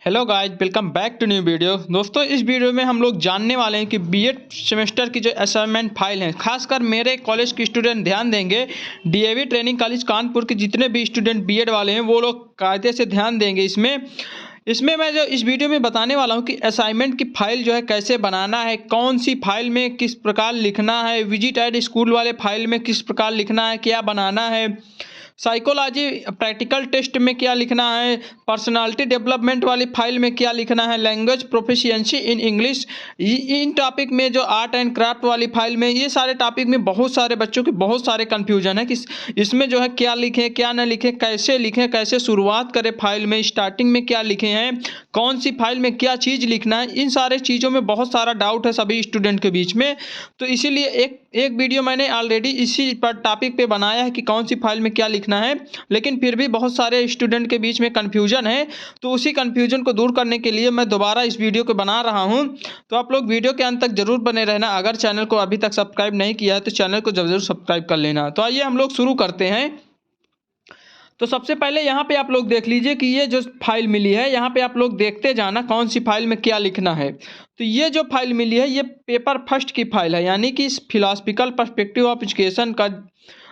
Hello guys, welcome back to new video. दोस्तों, इस video में हम लोग जानने वाले हैं कि बीएड सेमेस्टर की जो असाइनमेंट फाइल है, खासकर मेरे कॉलेज के स्टूडेंट ध्यान देंगे। डीएवी ट्रेनिंग कॉलेज कानपुर के जितने भी स्टूडेंट बीएड वाले हैं वो लोग कायदे से ध्यान देंगे। इसमें मैं जो इस वीडियो में बताने वाला हूं कि असाइनमेंट की फाइल जो है कैसे बनाना है, कौन सी फाइल में किस प्रकार लिखना है, विजिट एट स्कूल वाले फाइल में किस प्रकार लिखना है, क्या बनाना है, साइकोलॉजी प्रैक्टिकल टेस्ट में क्या लिखना है, पर्सनालिटी डेवलपमेंट वाली फाइल में क्या लिखना है, language proficiency in English, in topic में जो आर्ट एंड क्राफ्ट वाली फाइल में, ये सारे टॉपिक में बहुत सारे बच्चों के बहुत सारे कन्फ्यूजन है कि इसमें जो है क्या लिखें क्या ना लिखें, कैसे लिखें, कैसे शुरुआत करें, फाइल में स्टार्टिंग में क्या लिखे हैं, कौन सी फाइल में क्या चीज़ लिखना है। इन सारे चीज़ों में बहुत सारा डाउट है सभी स्टूडेंट के बीच में। तो इसीलिए एक वीडियो मैंने ऑलरेडी इसी पर टॉपिक पे बनाया है कि कौन सी फाइल में क्या लिखना है, लेकिन फिर भी बहुत सारे स्टूडेंट के बीच में कन्फ्यूजन है। तो उसी कन्फ्यूजन को दूर करने के लिए मैं दोबारा इस वीडियो को बना रहा हूं। तो आप लोग वीडियो के अंत तक जरूर बने रहना। अगर चैनल को अभी तक सब्सक्राइब नहीं किया है तो चैनल को जरूर सब्सक्राइब कर लेना। तो आइए हम लोग शुरू करते हैं। तो सबसे पहले यहाँ पे आप लोग देख लीजिए कि ये जो फाइल मिली है, यहाँ पे आप लोग देखते जाना कौन सी फाइल में क्या लिखना है। तो ये जो फाइल मिली है ये पेपर फर्स्ट की फाइल है, यानी कि फिलॉसफिकल पर्सपेक्टिव ऑफ एजुकेशन का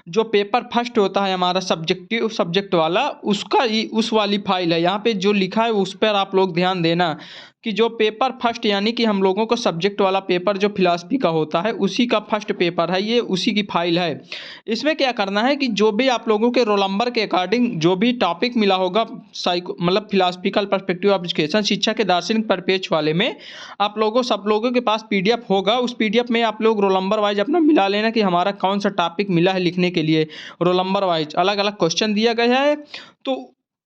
जो पेपर फर्स्ट होता है हमारा सब्जेक्ट वाला, उसका ही उस वाली फाइल है। यहाँ पे जो लिखा है उस पर आप लोग ध्यान देना कि जो पेपर फर्स्ट यानी कि हम लोगों को सब्जेक्ट वाला पेपर जो फिलॉसफी का होता है उसी का फर्स्ट पेपर है, ये उसी की फाइल है। इसमें क्या करना है कि जो भी आप लोगों के रोल नंबर के अकॉर्डिंग जो भी टॉपिक मिला होगा, मतलब फिलॉसफिकल पर्सपेक्टिव ऑफ एजुकेशन, शिक्षा के दार्शनिक परिपेक्ष वाले में, आप लोगों सब लोगों के पास पीडीएफ होगा। उस पीडीएफ में आप लोग रोल नंबर वाइज अपना मिला लेना कि हमारा कौन सा टॉपिक मिला है लिखने के लिए। रोल नंबर वाइज अलग अलग क्वेश्चन दिया गया है। तो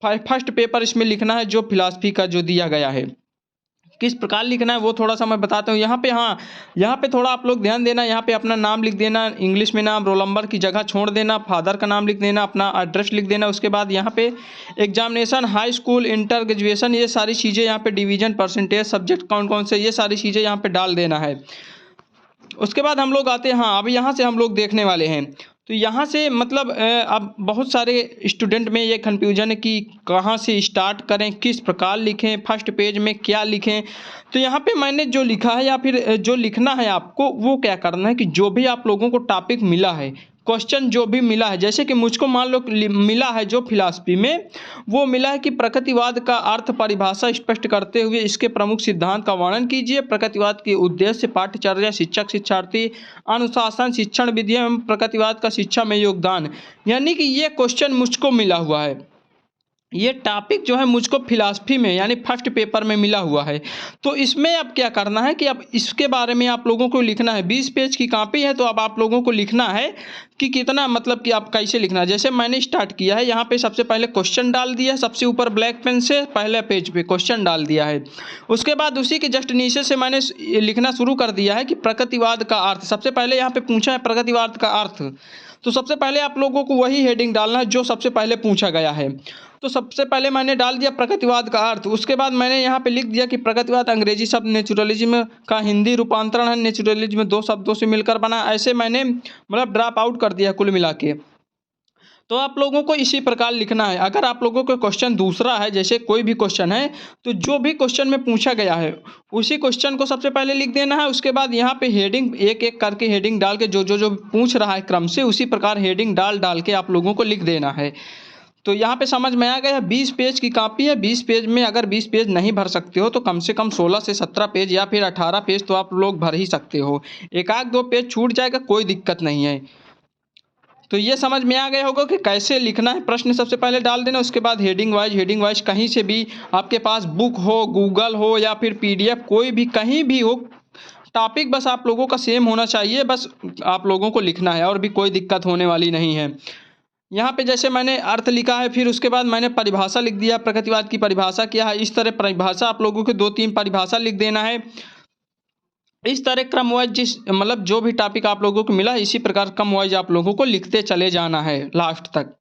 फर्स्ट पेपर इसमें लिखना है जो फिलॉसफी का जो दिया गया है। किस प्रकार लिखना है वो थोड़ा सा मैं बताता हूँ। यहाँ पे यहाँ पे थोड़ा आप लोग ध्यान देना। यहाँ पे अपना नाम लिख देना, इंग्लिश में नाम, रोल नंबर की जगह छोड़ देना, फादर का नाम लिख देना, अपना एड्रेस लिख देना। उसके बाद यहाँ पे examination, high school, inter, graduation, ये सारी चीज़ें यहाँ पे डिवीजन, परसेंटेज, सब्जेक्ट कौन कौन से, ये सारी चीज़ें यहाँ पे डाल देना है। उसके बाद हम लोग आते हैं, अब यहाँ से हम लोग देखने वाले हैं। तो यहाँ से मतलब अब बहुत सारे स्टूडेंट में ये कन्फ्यूजन है कि कहाँ से स्टार्ट करें, किस प्रकार लिखें, फर्स्ट पेज में क्या लिखें। तो यहाँ पे मैंने जो लिखा है या फिर जो लिखना है आपको, वो क्या करना है कि जो भी आप लोगों को टॉपिक मिला है, क्वेश्चन जो भी मिला है, जैसे कि मुझको मान लो मिला है जो फिलॉसफी में, वो मिला है कि प्रकृतिवाद का अर्थ परिभाषा स्पष्ट करते हुए इसके प्रमुख सिद्धांत का वर्णन कीजिए। प्रकृतिवाद के उद्देश्य, पाठ्यचर्या, शिक्षक शिक्षार्थी, अनुशासन, शिक्षण विधि एवं प्रकृतिवाद का शिक्षा में योगदान। यानी कि ये क्वेश्चन मुझको मिला हुआ है, ये टॉपिक जो है मुझको फिलॉसफी में यानी फर्स्ट पेपर में मिला हुआ है। तो इसमें अब क्या करना है कि अब इसके बारे में आप लोगों को लिखना है। 20 पेज की कॉपी है, तो अब आप लोगों को लिखना है कि कितना, मतलब कि आप कैसे लिखना है। जैसे मैंने स्टार्ट किया है, यहाँ पे सबसे पहले क्वेश्चन डाल दिया है, सबसे ऊपर ब्लैक पेन से पहले पेज पे क्वेश्चन डाल दिया है। उसके बाद उसी के जस्ट नीचे से मैंने लिखना शुरू कर दिया है कि प्रकृतिवाद का अर्थ। सबसे पहले यहाँ पे पूछा है प्रकृतिवाद का अर्थ, तो सबसे पहले आप लोगों को वही हेडिंग डालना है जो सबसे पहले पूछा गया है। तो सबसे पहले मैंने डाल दिया प्रकृतिवाद का अर्थ। उसके बाद मैंने यहाँ पे लिख दिया कि प्रकृतिवाद अंग्रेजी शब्द नेचुरलिज्म का हिंदी रूपांतरण है, नेचुरलिज्म 2 शब्दों से मिलकर बना। ऐसे मैंने मतलब ड्रॉप आउट कर दिया कुल मिला के। तो आप लोगों को इसी प्रकार लिखना है। अगर आप लोगों को क्वेश्चन दूसरा है, जैसे कोई भी क्वेश्चन है, तो जो भी क्वेश्चन में पूछा गया है उसी क्वेश्चन को सबसे पहले लिख देना है। उसके बाद यहाँ पे हेडिंग एक एक करके हेडिंग डाल के जो पूछ रहा है क्रम से, उसी प्रकार हेडिंग डाल के आप लोगों को लिख देना है। तो यहाँ पे समझ में आ गया। 20 पेज की कॉपी है, 20 पेज में अगर 20 पेज नहीं भर सकते हो तो कम से कम 16 से 17 पेज या फिर 18 पेज तो आप लोग भर ही सकते हो। एक आध दो पेज छूट जाएगा, कोई दिक्कत नहीं है। तो ये समझ में आ गया होगा कि कैसे लिखना है। प्रश्न सबसे पहले डाल देना, उसके बाद हेडिंग वाइज कहीं से भी आपके पास बुक हो, गूगल हो या फिर पीडीएफ, कोई भी कहीं भी हो, टॉपिक बस आप लोगों का सेम होना चाहिए, बस आप लोगों को लिखना है और भी कोई दिक्कत होने वाली नहीं है। यहाँ पे जैसे मैंने अर्थ लिखा है, फिर उसके बाद मैंने परिभाषा लिख दिया, प्रकृतिवाद की परिभाषा क्या है। इस तरह परिभाषा आप लोगों के 2-3 परिभाषा लिख देना है। इस तरह क्रम वाइज जिस मतलब जो भी टॉपिक आप लोगों को मिला है, इसी प्रकार क्रम वाइज आप लोगों को लिखते चले जाना है लास्ट तक।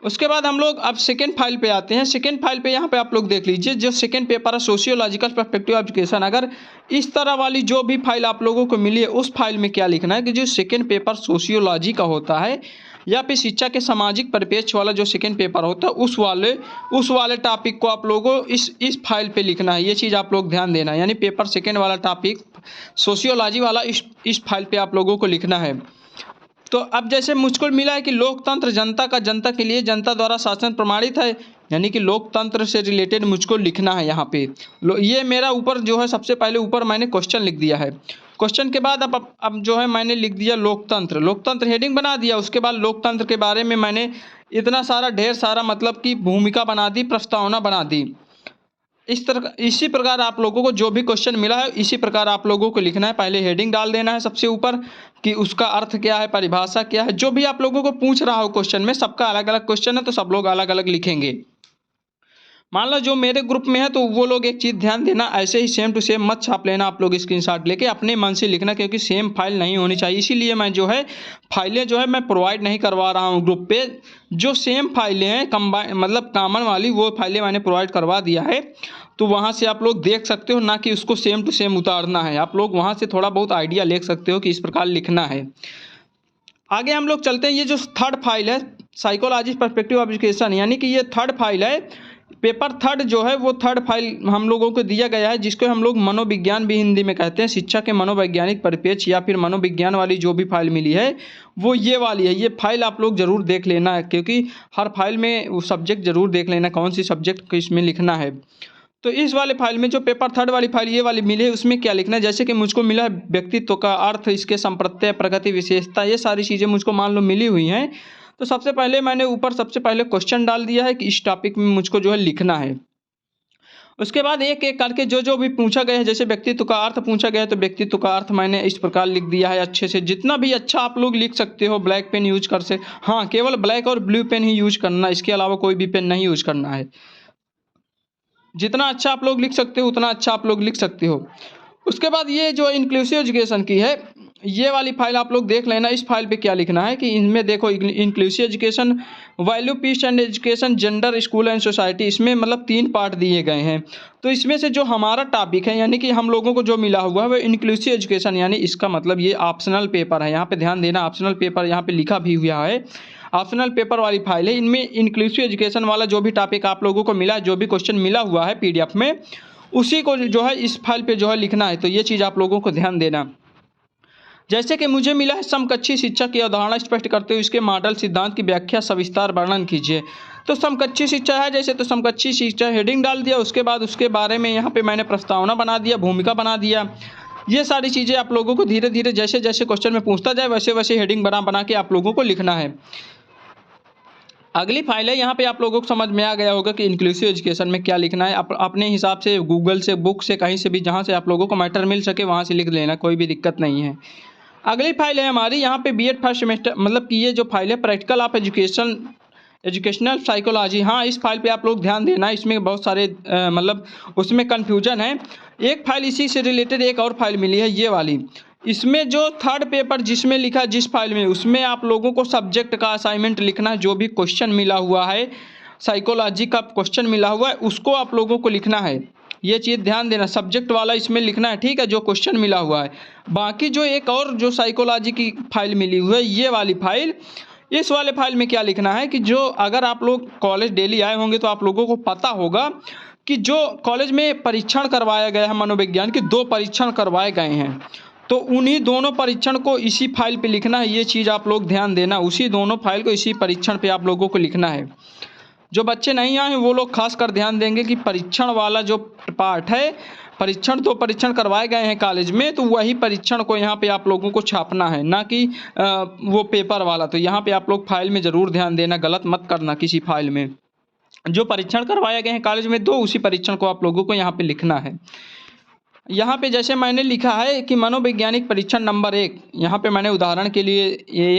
उसके बाद हम लोग अब सेकेंड फाइल पे आते हैं। सेकेंड फाइल पे यहाँ पे आप लोग देख लीजिए, जो सेकेंड पेपर है सोशियोलॉजिकल पर्सपेक्टिव ऑफ एजुकेशन। अगर इस तरह वाली जो भी फाइल आप लोगों को मिली है, उस फाइल में क्या लिखना है कि जो सेकेंड पेपर सोशियोलॉजी का होता है, या फिर शिक्षा के सामाजिक परिप्रेक्ष्य वाला जो सेकेंड पेपर होता है उस वाले टॉपिक को आप लोगों को इस फाइल पे लिखना है। ये चीज़ आप लोग ध्यान देना है, यानी पेपर सेकेंड वाला टॉपिक सोशियोलॉजी वाला इस फाइल पे आप लोगों को लिखना है। तो अब जैसे मुझको मिला है कि लोकतंत्र जनता का जनता के लिए जनता द्वारा शासन प्रमाणित है, यानी कि लोकतंत्र से रिलेटेड मुझको लिखना है यहाँ पे। ये मेरा ऊपर जो है सबसे पहले ऊपर मैंने क्वेश्चन लिख दिया है। क्वेश्चन के बाद अब जो है मैंने लिख दिया लोकतंत्र हेडिंग बना दिया। उसके बाद लोकतंत्र के बारे में मैंने इतना सारा ढेर सारा मतलब कि भूमिका बना दी, प्रस्तावना बना दी। इसी प्रकार आप लोगों को जो भी क्वेश्चन मिला है इसी प्रकार आप लोगों को लिखना है। पहले हेडिंग डाल देना है सबसे ऊपर कि उसका अर्थ क्या है, परिभाषा क्या है। जो भी आप लोगों को पूछ रहा हो क्वेश्चन में, सबका अलग अलग क्वेश्चन है तो सब लोग अलग अलग लिखेंगे। मान लो जो मेरे ग्रुप में है तो वो लोग एक चीज़ ध्यान देना, ऐसे ही सेम टू सेम मत छाप लेना आप लोग स्क्रीनशॉट लेके, अपने मन से लिखना, क्योंकि सेम फाइल नहीं होनी चाहिए। इसीलिए मैं जो है फाइलें जो है मैं प्रोवाइड नहीं करवा रहा हूँ ग्रुप पे। जो सेम फाइलें हैं कंबाइन मतलब कॉमन वाली वो फाइलें मैंने प्रोवाइड करवा दिया है, तो वहाँ से आप लोग देख सकते हो, ना कि उसको सेम टू सेम उतारना है। आप लोग वहाँ से थोड़ा बहुत आइडिया ले सकते हो कि इस प्रकार लिखना है। आगे हम लोग चलते हैं। ये जो थर्ड फाइल है साइकोलॉजी पर्सपेक्टिव ऑफ एजुकेशन, यानी कि ये थर्ड फाइल है। पेपर थर्ड जो है वो थर्ड फाइल हम लोगों को दिया गया है, जिसको हम लोग मनोविज्ञान भी हिंदी में कहते हैं। शिक्षा के मनोवैज्ञानिक परिप्रेक्ष्य या फिर मनोविज्ञान वाली जो भी फाइल मिली है वो ये वाली है। ये फाइल आप लोग ज़रूर देख लेना है, क्योंकि हर फाइल में वो सब्जेक्ट ज़रूर देख लेना कौन सी सब्जेक्ट को इसमें लिखना है। तो इस वाले फाइल में जो पेपर थर्ड वाली फाइल ये वाली मिली है उसमें क्या लिखना है, जैसे कि मुझको मिला है व्यक्तित्व का अर्थ, इसके संप्रत्यय, प्रगति, विशेषता, ये सारी चीज़ें मुझको मान लो मिली हुई हैं। तो सबसे पहले मैंने ऊपर सबसे पहले क्वेश्चन डाल दिया है कि इस टॉपिक में मुझको जो है लिखना है। उसके बाद एक एक करके जो भी पूछा गया है, जैसे व्यक्तित्व का अर्थ पूछा गया है तो व्यक्तित्व का अर्थ मैंने इस प्रकार लिख दिया है अच्छे से। जितना भी अच्छा आप लोग लिख सकते हो ब्लैक पेन यूज कर से, हाँ केवल ब्लैक और ब्लू पेन ही यूज करना, इसके अलावा कोई भी पेन नहीं यूज करना है। जितना अच्छा आप लोग लिख सकते हो उतना अच्छा आप लोग लिख सकते हो। उसके बाद ये जो इंक्लूसिव एजुकेशन की है ये वाली फाइल आप लोग देख लेना। इस फाइल पे क्या लिखना है कि इनमें देखो inclusive education, value, peace and education, gender, school and society, इसमें मतलब 3 पार्ट दिए गए हैं। तो इसमें से जो हमारा टॉपिक है यानी कि हम लोगों को जो मिला हुआ है वो इंक्लूसिव एजुकेशन, यानी इसका मतलब ये ऑप्शनल पेपर है। यहाँ पे ध्यान देना, ऑप्शनल पेपर यहाँ पे लिखा भी हुआ है, ऑप्शनल पेपर वाली फाइल है। इनमें इंक्लूसिव एजुकेशन वाला जो भी टॉपिक आप लोगों को मिला, जो भी क्वेश्चन मिला हुआ है PDF में, उसी को जो है इस फाइल पे जो है लिखना है। तो ये चीज़ आप लोगों को ध्यान देना। जैसे कि मुझे मिला है समकक्षी शिक्षा की अवधारणा स्पष्ट करते हुए इसके मॉडल सिद्धांत की व्याख्या सविस्तार वर्णन कीजिए। तो समकक्षी शिक्षा है जैसे, तो समकक्षी शिक्षा हेडिंग डाल दिया। उसके बाद उसके बारे में यहाँ पे मैंने प्रस्तावना बना दिया, भूमिका बना दिया। ये सारी चीज़ें आप लोगों को धीरे धीरे जैसे जैसे क्वेश्चन में पूछता जाए वैसे वैसे हेडिंग बना के आप लोगों को लिखना है। अगली फाइल है, यहाँ पे आप लोगों को समझ में आ गया होगा कि इंक्लूसिव एजुकेशन में क्या लिखना है। अपने हिसाब से गूगल से, बुक से, कहीं से भी जहाँ से आप लोगों को मैटर मिल सके वहाँ से लिख लेना, कोई भी दिक्कत नहीं है। अगली फाइल है हमारी यहाँ पे B.Ed फर्स्ट सेमेस्टर, मतलब कि ये जो फाइल है प्रैक्टिकल ऑफ एजुकेशनल साइकोलॉजी। हाँ इस फाइल पे आप लोग ध्यान देना, इसमें बहुत सारे मतलब उसमें कन्फ्यूजन है। एक फाइल इसी से रिलेटेड एक और फाइल मिली है ये वाली। इसमें जो थर्ड पेपर जिसमें लिखा जिस फाइल में, उसमें आप लोगों को सब्जेक्ट का असाइनमेंट लिखना है। जो भी क्वेश्चन मिला हुआ है साइकोलॉजी का क्वेश्चन मिला हुआ है उसको आप लोगों को लिखना है। ये चीज़ ध्यान देना, सब्जेक्ट वाला इसमें लिखना है, ठीक है, जो क्वेश्चन मिला हुआ है। बाकी जो एक और जो साइकोलॉजी की फाइल मिली हुई है ये वाली फाइल, इस वाले फाइल में क्या लिखना है कि जो अगर आप लोग कॉलेज डेली आए होंगे तो आप लोगों को पता होगा कि जो कॉलेज में परीक्षण करवाया गया है मनोविज्ञान के, 2 परीक्षण करवाए गए हैं, तो उन्हीं दोनों परीक्षण को इसी फाइल पे लिखना है। ये चीज़ आप लोग ध्यान देना, उसी दोनों फाइल को इसी परीक्षण पे आप लोगों को लिखना है। जो बच्चे नहीं आए हैं वो लोग खास कर ध्यान देंगे कि परीक्षण वाला जो पार्ट है, परीक्षण 2 परीक्षण करवाए गए हैं कॉलेज में, तो वही परीक्षण को यहाँ पे आप लोगों को छापना है, ना कि वो पेपर वाला। तो यहाँ पे आप लोग फाइल में ज़रूर ध्यान देना, गलत मत करना किसी फाइल में। जो परीक्षण करवाए गए हैं कॉलेज में 2, उसी परीक्षण को आप लोगों को यहाँ पे लिखना है। यहाँ पे जैसे मैंने लिखा है कि मनोवैज्ञानिक परीक्षण नंबर 1, यहाँ पे मैंने उदाहरण के लिए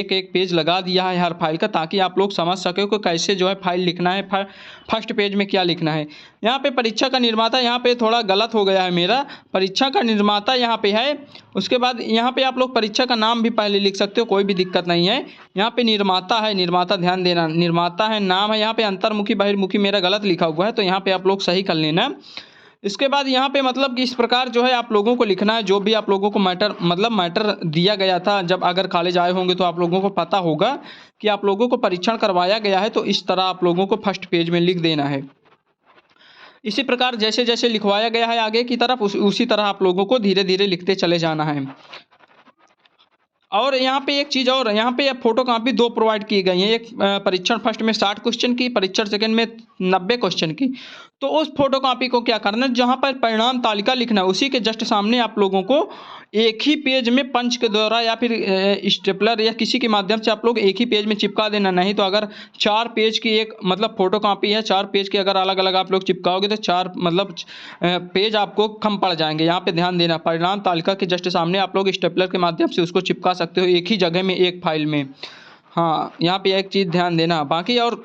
एक पेज लगा दिया है हर फाइल का, ताकि आप लोग समझ सके कि कैसे जो है फाइल लिखना है, फर्स्ट पेज में क्या लिखना है। यहाँ पे परीक्षा का निर्माता, यहाँ पे थोड़ा गलत हो गया है मेरा, परीक्षा का निर्माता यहाँ पे है। उसके बाद यहाँ पे आप लोग परीक्षा का नाम भी पहले लिख सकते हो, कोई भी दिक्कत नहीं है। यहाँ पे निर्माता है, निर्माता ध्यान देना, निर्माता है, नाम है। यहाँ पे अंतर्मुखी बहिर्मुखी मेरा गलत लिखा हुआ है, तो यहाँ पे आप लोग सही कर लेना। इसके बाद यहाँ पे मतलब कि इस प्रकार जो है आप लोगों को लिखना है, जो भी आप लोगों को मैटर दिया गया था। जब अगर कॉलेज आए होंगे तो आप लोगों को पता होगा कि आप लोगों को परीक्षण करवाया गया है, तो इस तरह आप लोगों को फर्स्ट पेज में लिख देना है। इसी प्रकार जैसे जैसे लिखवाया गया है आगे की तरफ उसी तरह आप लोगों को धीरे धीरे लिखते चले जाना है। और यहाँ पे एक चीज़ और, यहाँ पे फोटो कॉपी 2 प्रोवाइड की गई है। एक परीक्षण फर्स्ट में 60 क्वेश्चन की, परीक्षण सेकंड में 90 क्वेश्चन की। तो उस फोटो कॉपी को क्या करना है, जहाँ पर परिणाम तालिका लिखना है उसी के जस्ट सामने आप लोगों को एक ही पेज में पंच के द्वारा या फिर स्टेपलर या किसी के माध्यम से आप लोग एक ही पेज में चिपका देना। नहीं तो अगर 4 पेज की एक मतलब फोटो कॉपी है, 4 पेज की अगर अलग अलग आप लोग चिपकाओगे तो 4 मतलब पेज आपको कम पड़ जाएंगे। यहाँ पे ध्यान देना, परिणाम तालिका के जस्ट सामने आप लोग स्टेपलर के माध्यम से उसको चिपका सकते हो एक ही जगह में, एक फाइल में। हाँ, यहाँ पे एक चीज़ ध्यान देना, बाकी और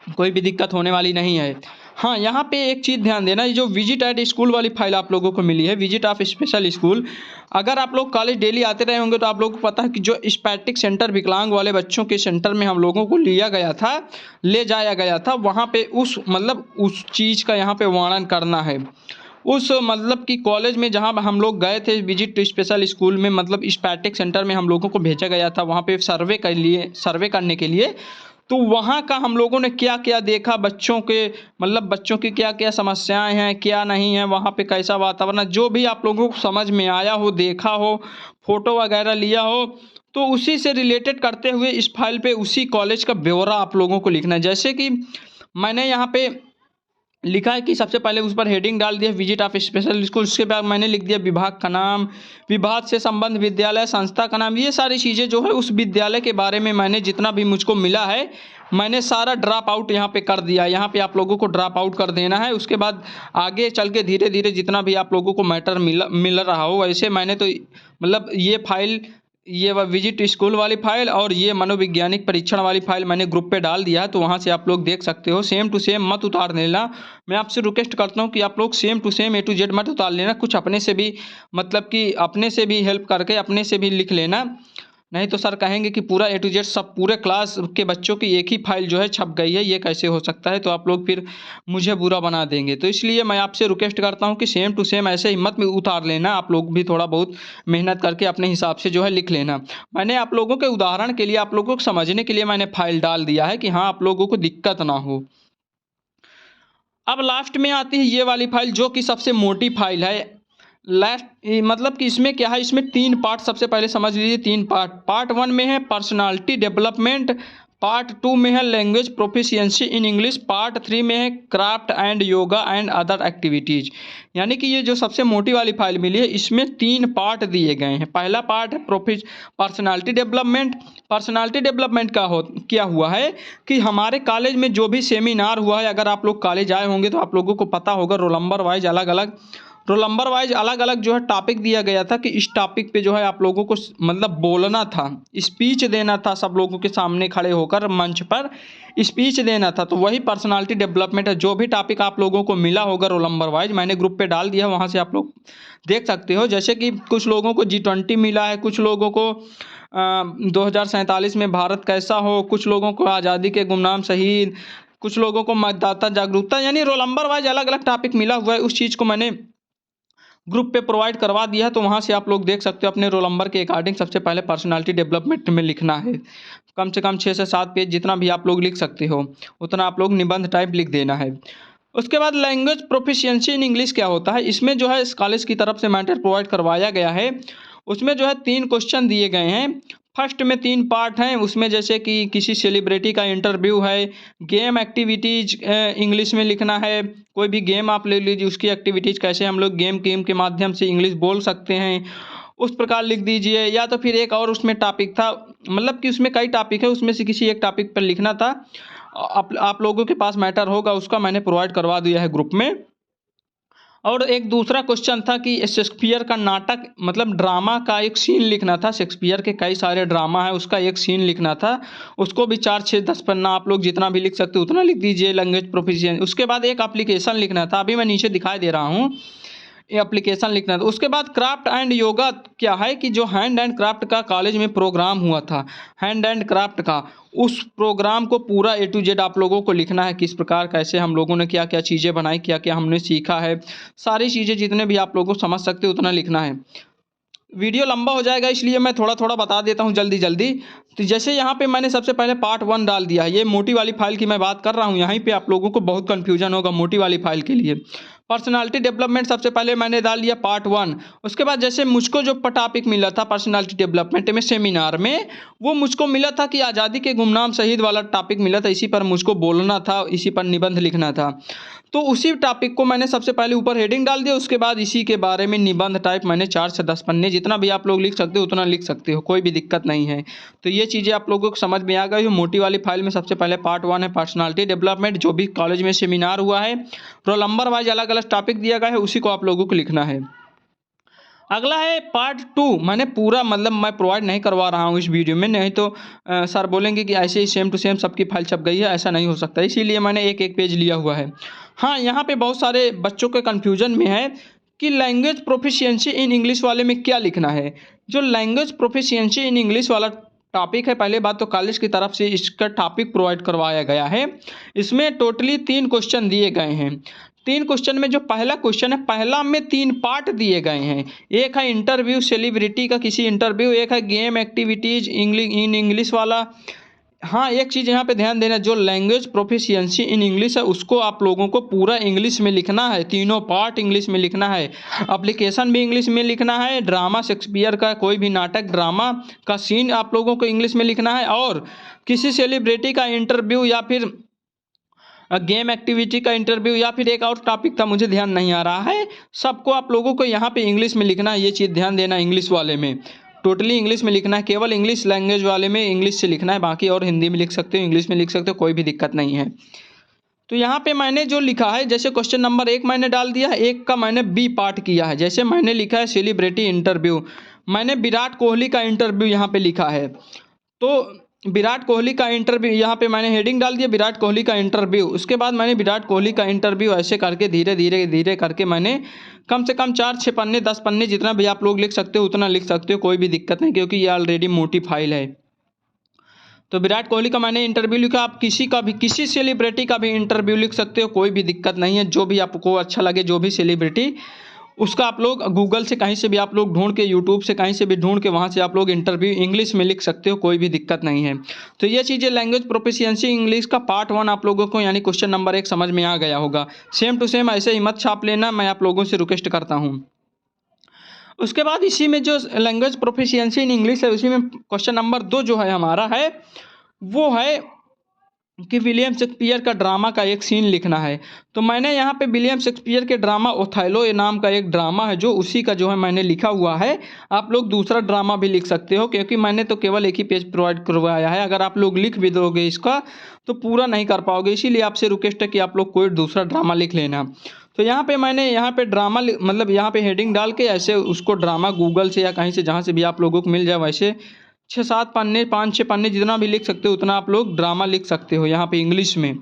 कोई भी दिक्कत होने वाली नहीं है। हाँ, यहाँ पे एक चीज़ ध्यान देना, ये जो विजिट एट स्कूल वाली फाइल आप लोगों को मिली है, विजिट ऑफ स्पेशल स्कूल, अगर आप लोग कॉलेज डेली आते रहे होंगे तो आप लोगों को पता है कि जो स्पैटिक सेंटर विकलांग वाले बच्चों के सेंटर में हम लोगों को ले जाया गया था, वहाँ पे उस चीज़ का यहाँ पे वर्णन करना है। उस मतलब कि कॉलेज में जहाँ हम लोग गए थे विजिट टू स्पेशल स्कूल में, मतलब स्पैटिक सेंटर में हम लोगों को भेजा गया था वहाँ पे सर्वे करने के लिए। तो वहाँ का हम लोगों ने क्या क्या देखा, बच्चों की क्या क्या समस्याएं हैं, क्या नहीं है, वहाँ पे कैसा वातावरण, जो भी आप लोगों को समझ में आया हो, देखा हो, फोटो वगैरह लिया हो, तो उसी से रिलेटेड करते हुए इस फाइल पे उसी कॉलेज का ब्यौरा आप लोगों को लिखना है। जैसे कि मैंने यहाँ पे लिखा है कि सबसे पहले उस पर हेडिंग डाल दिया विजिट ऑफ स्पेशल स्कूल, उसके बाद मैंने लिख दिया विभाग का नाम, विभाग से संबंध विद्यालय, संस्था का नाम, ये सारी चीज़ें जो है उस विद्यालय के बारे में मैंने जितना भी मुझको मिला है मैंने सारा ड्रॉप आउट यहाँ पे कर दिया। यहाँ पे आप लोगों को ड्रॉप आउट कर देना है। उसके बाद आगे चल के धीरे धीरे जितना भी आप लोगों को मैटर मिल रहा हो, वैसे मैंने तो मतलब ये फाइल, ये विजिट स्कूल वाली फाइल और ये मनोवैज्ञानिक परीक्षण वाली फाइल मैंने ग्रुप पे डाल दिया है, तो वहाँ से आप लोग देख सकते हो। सेम टू सेम मत उतार लेना, मैं आपसे रिक्वेस्ट करता हूँ कि आप लोग same to same A to Z मत उतार लेना, कुछ अपने से भी मतलब कि अपने से भी हेल्प करके अपने से भी लिख लेना, नहीं तो सर कहेंगे कि पूरा A to Z सब पूरे क्लास के बच्चों की एक ही फाइल जो है छप गई है, ये कैसे हो सकता है, तो आप लोग फिर मुझे बुरा बना देंगे। तो इसलिए मैं आपसे रिक्वेस्ट करता हूँ कि सेम टू सेम ऐसे हिम्मत में उतार लेना, आप लोग भी थोड़ा बहुत मेहनत करके अपने हिसाब से जो है लिख लेना। मैंने आप लोगों के उदाहरण के लिए, आप लोगों को समझने के लिए मैंने फाइल डाल दिया है कि हाँ आप लोगों को दिक्कत ना हो। अब लास्ट में आती है ये वाली फाइल जो कि सबसे मोटी फाइल है। लास्ट मतलब कि इसमें क्या है, इसमें 3 पार्ट सबसे पहले समझ लीजिए। 3 पार्ट 1 में है पर्सनालिटी डेवलपमेंट, पार्ट 2 में है language proficiency in English, part 3 में है craft and yoga and other activities. यानी कि ये जो सबसे मोटी वाली फाइल मिली है इसमें 3 पार्ट दिए गए हैं। पहला पार्ट है पर्सनालिटी डेवलपमेंट। पर्सनालिटी डेवलपमेंट का क्या हुआ है कि हमारे कॉलेज में जो भी सेमिनार हुआ है, अगर आप लोग कॉलेज आए होंगे तो आप लोगों को पता होगा रोल नंबर वाइज अलग अलग जो है टॉपिक दिया गया था कि इस टॉपिक पे जो है आप लोगों को मतलब बोलना था, स्पीच देना था, सब लोगों के सामने खड़े होकर मंच पर स्पीच देना था। तो वही पर्सनालिटी डेवलपमेंट है। जो भी टॉपिक आप लोगों को मिला होगा रोल नंबर वाइज मैंने ग्रुप पे डाल दिया, वहाँ से आप लोग देख सकते हो। जैसे कि कुछ लोगों को G20 मिला है, कुछ लोगों को 2047 में भारत कैसा हो, कुछ लोगों को आज़ादी के गुमनाम शहीद, कुछ लोगों को मतदाता जागरूकता, यानी रोल नंबर वाइज अलग अलग टॉपिक मिला हुआ है। उस चीज़ को मैंने ग्रुप पे प्रोवाइड करवा दिया है, तो वहाँ से आप लोग देख सकते हो। अपने रोल नंबर के अकॉर्डिंग सबसे पहले पर्सनालिटी डेवलपमेंट में लिखना है, कम से कम 6 से 7 पेज जितना भी आप लोग लिख सकते हो उतना आप लोग निबंध टाइप लिख देना है। उसके बाद लैंग्वेज प्रोफिशिएंसी इन इंग्लिश क्या होता है, इसमें जो है इस कॉलेज की तरफ से मैटर प्रोवाइड करवाया गया है। उसमें जो है 3 क्वेश्चन दिए गए हैं। फर्स्ट में 3 पार्ट हैं, उसमें जैसे कि किसी सेलिब्रिटी का इंटरव्यू है, गेम एक्टिविटीज़ इंग्लिश में लिखना है। कोई भी गेम आप ले लीजिए, उसकी एक्टिविटीज़ कैसे हम लोग गेम के माध्यम से इंग्लिश बोल सकते हैं, उस प्रकार लिख दीजिए। या तो फिर एक और उसमें टॉपिक था, मतलब कि उसमें कई टॉपिक है, उसमें से किसी एक टॉपिक पर लिखना था। आप लोगों के पास मैटर होगा, उसका मैंने प्रोवाइड करवा दिया है ग्रुप में। और एक दूसरा क्वेश्चन था कि शेक्सपियर का नाटक मतलब ड्रामा का एक सीन लिखना था। शेक्सपियर के कई सारे ड्रामा है, उसका एक सीन लिखना था। उसको भी 4, 6, 10 पन्ना आप लोग जितना भी लिख सकते हो उतना लिख दीजिए, लैंग्वेज प्रोफिशिएंसी। उसके बाद एक एप्लीकेशन लिखना था, अभी मैं नीचे दिखाई दे रहा हूँ, ये एप्लीकेशन लिखना था। उसके बाद क्राफ्ट एंड योगा क्या है कि जो हैंड एंड क्राफ्ट का कॉलेज में प्रोग्राम हुआ था, हैंड एंड क्राफ्ट का, उस प्रोग्राम को पूरा A to Z आप लोगों को लिखना है, किस प्रकार कैसे हम लोगों ने क्या क्या चीज़ें बनाई, क्या क्या हमने सीखा है, सारी चीज़ें जितने भी आप लोगों को समझ सकते हो उतना लिखना है। वीडियो लंबा हो जाएगा इसलिए मैं थोड़ा थोड़ा बता देता हूँ जल्दी जल्दी। तो जैसे यहाँ पे मैंने सबसे पहले पार्ट 1 डाल दिया है, ये मोटी वाली फाइल की मैं बात कर रहा हूँ, यहीं पे आप लोगों को बहुत कन्फ्यूजन होगा मोटी वाली फाइल के लिए। पर्सनालिटी डेवलपमेंट सबसे पहले मैंने डाल दिया पार्ट 1। उसके बाद जैसे मुझको जो टॉपिक मिला था पर्सनालिटी डेवलपमेंट में सेमिनार में, वो मुझको मिला था कि आज़ादी के गुमनाम शहीद वाला टॉपिक मिला था, इसी पर मुझको बोलना था, इसी पर निबंध लिखना था। तो उसी टॉपिक को मैंने सबसे पहले ऊपर हेडिंग डाल दिया, उसके बाद इसी के बारे में निबंध टाइप मैंने 4 से 10 पन्ने, जितना भी आप लोग लिख सकते हो उतना लिख सकते हो, कोई भी दिक्कत नहीं है। तो ये चीज़ें आप लोगों को समझ में आ गई हो। मोटी वाली फाइल में सबसे पहले पार्ट 1 है पर्सनालिटी डेवलपमेंट, जो भी कॉलेज में सेमिनार हुआ है, रोल नंबर वाइज अलग अलग टॉपिक दिया गया है, उसी को आप लोगों को लिखना है। अगला है पार्ट 2, मैंने पूरा मतलब मैं प्रोवाइड नहीं करवा रहा हूँ इस वीडियो में, नहीं तो सर बोलेंगे कि ऐसे ही सेम टू सेम सबकी फाइल छप गई है, ऐसा नहीं हो सकता, इसीलिए मैंने एक एक पेज लिया हुआ है। हाँ, यहाँ पे बहुत सारे बच्चों के कन्फ्यूजन में है कि लैंग्वेज प्रोफिशिएंसी इन इंग्लिश वाले में क्या लिखना है। जो लैंग्वेज प्रोफिशिएंसी इन इंग्लिश वाला टॉपिक है, पहले बात तो कॉलेज की तरफ से इसका टॉपिक प्रोवाइड करवाया गया है। इसमें टोटली 3 क्वेश्चन दिए गए हैं। 3 क्वेश्चन में जो पहला क्वेश्चन है, पहला में 3 पार्ट दिए गए हैं। एक है इंटरव्यू सेलिब्रिटी का, किसी इंटरव्यू, एक है गेम एक्टिविटीज इंग्लिश वाला। हाँ, एक चीज़ यहाँ पे ध्यान देना, जो लैंग्वेज प्रोफिशिएंसी इन इंग्लिश है उसको आप लोगों को पूरा इंग्लिश में लिखना है, तीनों पार्ट इंग्लिश में लिखना है। एप्लीकेशन भी इंग्लिश में लिखना है, ड्रामा शेक्सपियर का कोई भी नाटक ड्रामा का सीन आप लोगों को इंग्लिश में लिखना है, और किसी सेलिब्रिटी का इंटरव्यू या फिर गेम एक्टिविटी का इंटरव्यू या फिर एक और टॉपिक था मुझे ध्यान नहीं आ रहा है, सबको आप लोगों को यहाँ पे इंग्लिश में लिखना है। ये चीज़ ध्यान देना, इंग्लिश वाले में टोटली इंग्लिश में लिखना है, केवल इंग्लिश लैंग्वेज वाले में इंग्लिश से लिखना है, बाकी और हिंदी में लिख सकते हो, इंग्लिश में लिख सकते हो, कोई भी दिक्कत नहीं है। तो यहाँ पे मैंने जो लिखा है, जैसे क्वेश्चन नंबर 1 मैंने डाल दिया है, 1 का मैंने बी पार्ट किया है। जैसे मैंने लिखा है सेलिब्रिटी इंटरव्यू, मैंने विराट कोहली का इंटरव्यू यहाँ पे लिखा है। तो विराट कोहली का इंटरव्यू यहाँ पे मैंने हेडिंग डाल दिया विराट कोहली का इंटरव्यू। उसके बाद मैंने विराट कोहली का इंटरव्यू ऐसे करके धीरे धीरे धीरे करके मैंने कम से कम 4-6 पन्ने 10 पन्ने जितना भी आप लोग लिख सकते हो उतना लिख सकते हो, कोई भी दिक्कत नहीं, क्योंकि ये ऑलरेडी मोटी फाइल है। तो विराट कोहली का मैंने इंटरव्यू लिखा, आप किसी का भी, किसी सेलिब्रिटी का भी इंटरव्यू लिख सकते हो, कोई भी दिक्कत नहीं है। जो भी आपको अच्छा लगे, जो भी सेलिब्रिटी, उसका आप लोग गूगल से कहीं से भी आप लोग ढूंढ के, यूट्यूब से कहीं से भी ढूंढ के वहाँ से आप लोग इंटरव्यू इंग्लिश में लिख सकते हो, कोई भी दिक्कत नहीं है। तो ये चीज़ें लैंग्वेज प्रोफिशिएंसी इंग्लिश का पार्ट 1 आप लोगों को यानी क्वेश्चन नंबर 1 समझ में आ गया होगा। सेम टू सेम ऐसे ही मत छाप लेना, मैं आप लोगों से रिक्वेस्ट करता हूँ। उसके बाद इसी में जो लैंग्वेज प्रोफिशिएंसी इन इंग्लिश है, उसी में क्वेश्चन नंबर 2 जो है हमारा है, वो है कि विलियम शेक्सपियर का ड्रामा का एक सीन लिखना है। तो मैंने यहाँ पे विलियम शेक्सपियर के ड्रामा ओथेलो ये नाम का एक ड्रामा है, जो उसी का जो है मैंने लिखा हुआ है। आप लोग दूसरा ड्रामा भी लिख सकते हो, क्योंकि मैंने तो केवल एक ही पेज प्रोवाइड करवाया है। अगर आप लोग लिख भी दोगे इसका तो पूरा नहीं कर पाओगे, इसीलिए आपसे रिक्वेस्ट है कि आप लोग कोई दूसरा ड्रामा लिख लेना। तो यहाँ पे मैंने यहाँ पे ड्रामा मतलब यहाँ पे हेडिंग डाल के ऐसे उसको ड्रामा गूगल से या कहीं से जहाँ से भी आप लोगों को मिल जाए, वैसे 6-7 पन्ने 5-6 पन्ने जितना भी लिख सकते हो उतना आप लोग ड्रामा लिख सकते हो यहाँ पे इंग्लिश में।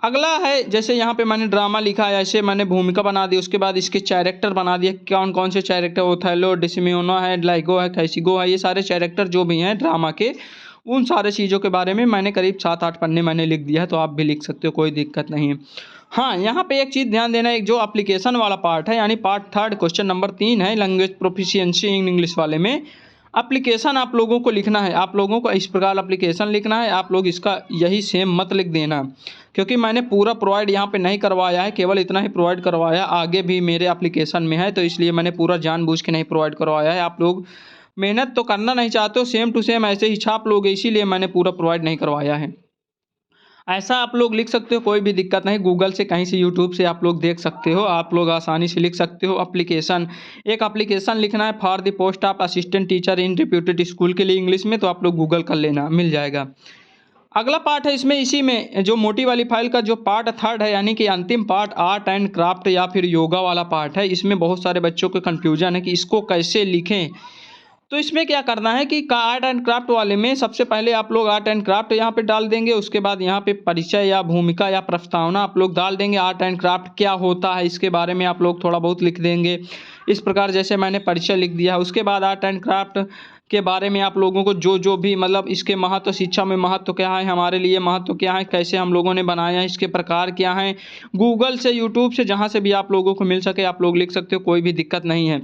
अगला है, जैसे यहाँ पे मैंने ड्रामा लिखा है, ऐसे मैंने भूमिका बना दी, उसके बाद इसके कैरेक्टर बना दिए, कौन कौन से कैरेक्टर, ओथेलो, डेस्डेमोना है, लाइगो है, कैसिगो है, ये सारे कैरेक्टर जो भी हैं ड्रामा के, उन सारे चीज़ों के बारे में मैंने करीब 7-8 पन्ने मैंने लिख दिया है। तो आप भी लिख सकते हो, कोई दिक्कत नहीं है। हाँ, यहाँ पे एक चीज़ ध्यान देना, एक जो एप्लीकेशन वाला पार्ट है यानी पार्ट 3 क्वेश्चन नंबर 3 है लैंग्वेज प्रोफिशिएंसी इन इंग्लिश वाले में, एप्लीकेशन आप लोगों को लिखना है। आप लोगों को इस प्रकार एप्लीकेशन लिखना है, आप लोग इसका यही सेम मत लिख देना, क्योंकि मैंने पूरा प्रोवाइड यहाँ पे नहीं करवाया है, केवल इतना ही प्रोवाइड करवाया, आगे भी मेरे एप्लीकेशन में है, तो इसलिए मैंने पूरा जानबूझ के नहीं प्रोवाइड करवाया है। आप लोग मेहनत तो करना नहीं चाहते हो, सेम टू सेम ऐसे ही छाप लोगे, इसीलिए मैंने पूरा प्रोवाइड नहीं करवाया है। ऐसा आप लोग लिख सकते हो, कोई भी दिक्कत नहीं, गूगल से कहीं से यूट्यूब से आप लोग देख सकते हो, आप लोग आसानी से लिख सकते हो। एप्लीकेशन, एक एप्लीकेशन लिखना है for the post of assistant teacher in reputed school के लिए इंग्लिश में, तो आप लोग गूगल कर लेना, मिल जाएगा। अगला पार्ट है इसमें, इसी में जो मोटी वाली फाइल का जो पार्ट 3 है यानी कि अंतिम पार्ट, आर्ट एंड क्राफ्ट या फिर योगा वाला पार्ट है। इसमें बहुत सारे बच्चों को कन्फ्यूजन है कि इसको कैसे लिखें। तो इसमें क्या करना है कि आर्ट एंड क्राफ्ट वाले में सबसे पहले आप लोग आर्ट एंड क्राफ्ट यहाँ पे डाल देंगे, उसके बाद यहाँ पे परिचय या भूमिका या प्रस्तावना आप लोग डाल देंगे। आर्ट एंड क्राफ्ट क्या होता है इसके बारे में आप लोग थोड़ा बहुत लिख देंगे, इस प्रकार जैसे मैंने परिचय लिख दिया है। उसके बाद आर्ट एंड क्राफ्ट के बारे में आप लोगों को जो जो भी मतलब इसके महत्व, शिक्षा में महत्व क्या है, हमारे लिए महत्व क्या है, कैसे हम लोगों ने बनाया है, इसके प्रकार क्या हैं, गूगल से, यूट्यूब से, जहाँ से भी आप लोगों को मिल सके आप लोग लिख सकते हो, कोई भी दिक्कत नहीं है।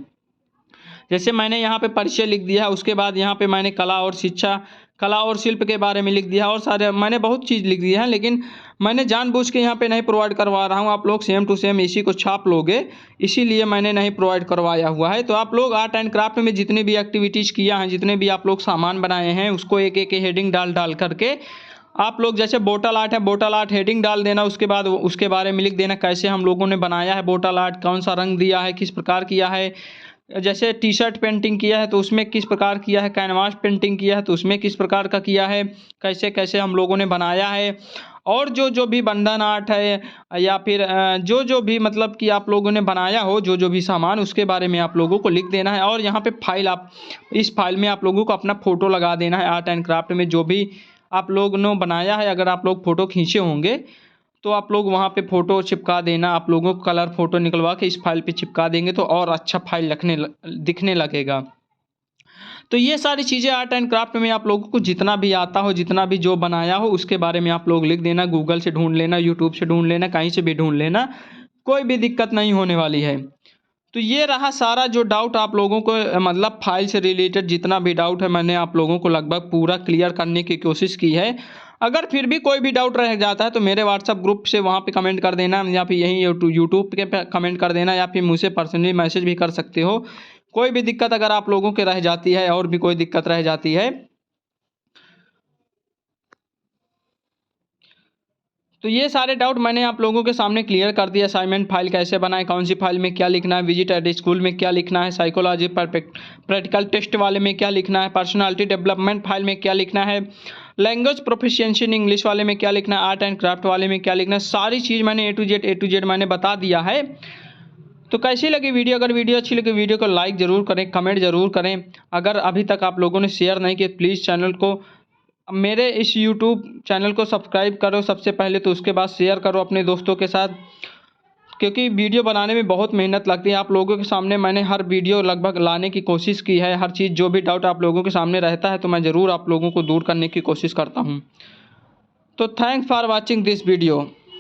जैसे मैंने यहाँ पे परिचय लिख दिया है, उसके बाद यहाँ पे मैंने कला और शिक्षा, कला और शिल्प के बारे में लिख दिया और सारे मैंने बहुत चीज़ लिख दी है, लेकिन मैंने जानबूझ के यहाँ पे नहीं प्रोवाइड करवा रहा हूँ। आप लोग सेम टू सेम इसी को छाप लोगे, इसीलिए मैंने नहीं प्रोवाइड करवाया हुआ है। तो आप लोग आर्ट एंड क्राफ्ट में जितनी भी एक्टिविटीज़ किया हैं, जितने भी आप लोग सामान बनाए हैं, उसको एक एक हेडिंग डाल डाल करके आप लोग, जैसे बोटल आर्ट है, बोटल आर्ट हेडिंग डाल देना, उसके बाद उसके बारे में लिख देना कैसे हम लोगों ने बनाया है बोटल आर्ट, कौन सा रंग दिया है, किस प्रकार किया है। जैसे टी शर्ट पेंटिंग किया है तो उसमें किस प्रकार किया है, कैनवास पेंटिंग किया है तो उसमें किस प्रकार का किया है, कैसे कैसे हम लोगों ने बनाया है। और जो जो भी बंधन आर्ट है या फिर जो जो भी मतलब कि आप लोगों ने बनाया हो, जो जो भी सामान, उसके बारे में आप लोगों को लिख देना है। और यहाँ पे फाइल, आप इस फाइल में आप लोगों को अपना फ़ोटो लगा देना है। आर्ट एंड क्राफ्ट में जो भी आप लोगों ने बनाया है, अगर आप लोग फ़ोटो खींचे होंगे तो आप लोग वहाँ पे फ़ोटो चिपका देना। आप लोगों को कलर फ़ोटो निकलवा के इस फाइल पे चिपका देंगे तो और अच्छा फाइल दिखने लगेगा। तो ये सारी चीज़ें आर्ट एंड क्राफ्ट में आप लोगों को जितना भी आता हो, जितना भी जो बनाया हो, उसके बारे में आप लोग लिख देना। गूगल से ढूंढ लेना, यूट्यूब से ढूंढ लेना, कहीं से भी ढूंढ लेना, कोई भी दिक्कत नहीं होने वाली है। तो ये रहा सारा जो डाउट आप लोगों को, मतलब फाइल से रिलेटेड जितना भी डाउट है, मैंने आप लोगों को लगभग पूरा क्लियर करने की कोशिश की है। अगर फिर भी कोई भी डाउट रह जाता है तो मेरे व्हाट्सअप ग्रुप से वहाँ पे कमेंट कर देना, या फिर यहीं यूट्यूब के पे कमेंट कर देना, या फिर मुझसे पर्सनली मैसेज भी कर सकते हो। कोई भी दिक्कत अगर आप लोगों के रह जाती है, और भी कोई दिक्कत रह जाती है, तो ये सारे डाउट मैंने आप लोगों के सामने क्लियर कर दिया। असाइनमेंट फाइल कैसे बनाएं, कौन सी फाइल में क्या लिखना है, विजिट एट स्कूल में क्या लिखना है, साइकोलॉजी प्रैक्टिकल टेस्ट वाले में क्या लिखना है, पर्सनालिटी डेवलपमेंट फाइल में क्या लिखना है, लैंग्वेज प्रोफिशिएंसी इन इंग्लिश वाले में क्या लिखना है, आर्ट एंड क्राफ्ट वाले में क्या लिखना है, सारी चीज़ मैंने ए टू जेड मैंने बता दिया है। तो कैसी लगी वीडियो? अगर वीडियो अच्छी लगी वीडियो को लाइक ज़रूर करें, कमेंट ज़रूर करें। अगर अभी तक आप लोगों ने शेयर नहीं किया, प्लीज़ चैनल को, मेरे इस यूट्यूब चैनल को सब्सक्राइब करो सबसे पहले, तो उसके बाद शेयर करो अपने दोस्तों के साथ, क्योंकि वीडियो बनाने में बहुत मेहनत लगती है। आप लोगों के सामने मैंने हर वीडियो लगभग लाने की कोशिश की है, हर चीज़ जो भी डाउट आप लोगों के सामने रहता है तो मैं ज़रूर आप लोगों को दूर करने की कोशिश करता हूँ। तो thanks for watching this video.